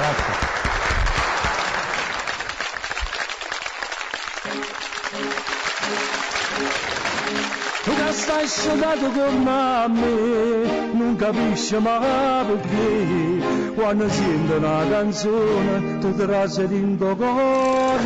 Grazie. Tu che stai sciolando con me, non capisci mai perché, quando sento una canzone, tu ti rasi dentro cuore.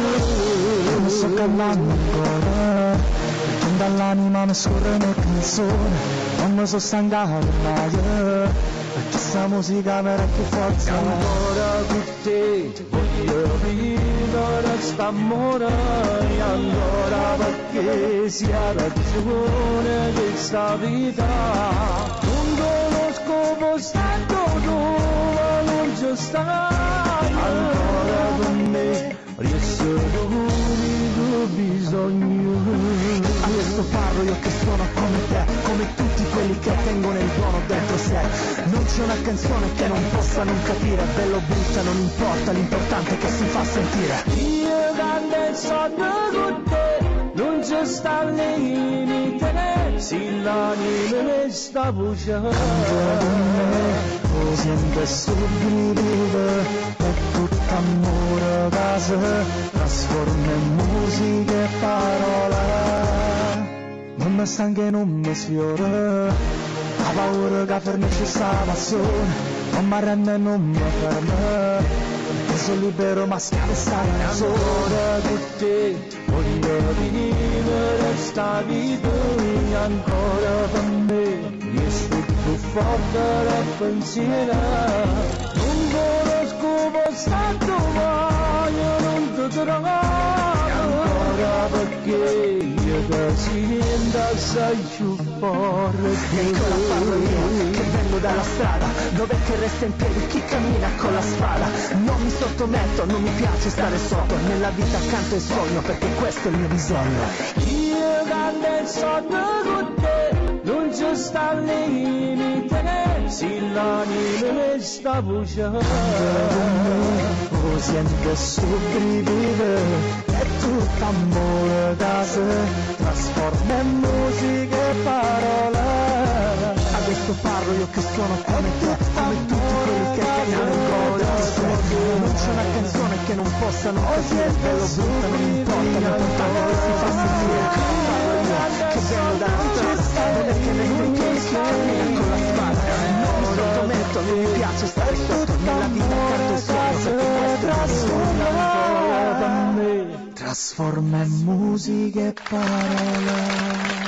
Non sto callando ancora, perché dall'anima mi scorre una canzone, non mi sono stancato mai, perché questa musica mi era più forza. Ancora con te, voglio vivere st'amore, e ancora perché sia ragione di questa vita. Non conosco postato dove non ci stai, ancora con me, riesco l'unico bisogno. A questo parlo io che sono come te, come tutti quelli che tengono il buono dentro sé. Non c'è una canzone che non possa non capire, bello o brutta non importa, l'importante è che si fa sentire. Io quando sono con te, non ci sta limite, se l'anima mi sta voce. Lo sento sopravvive, è tutto amore che si trasforma in musica e parola. Non mi stanca e non mi sfiora, la paura che fornisce sta passione, non mi arrende e non mi ferma, perché sono libero ma schiavo sta canzone. Ancora con te, voglio vivere sta vita, ancora per me, riesco più forte da pensiero. Non conosco postato mai, non ti trovo, ancora perché io ti sento assai più forte. E ancora parlo io, che vengo dalla strada, dove che resta in piedi chi cammina con la spada. Non mi sottometto, non mi piace stare sotto, nella vita accanto il sogno, perché questo è il mio bisogno. Io quando sono con te, non ci sta limite, se l'anima mi sta voce. Lo sento sopravvive, è tutto amore che si trasforma in musica e parola. A questo parlo io che sono come te, come tutti quelli che tengono il cuore dentro sé. Non c'è una canzone che non possa non capire, bello o brutta non importa, l'importante è che si fa sentire. Parlo io che vengo dalla strada, non è che vengo in piedi chi cammina con la spada. Non mi sottometto, non mi piace stare sotto, nella vita accanto il sogno, perché questo è il bisogno. Trasforma in musica e parola.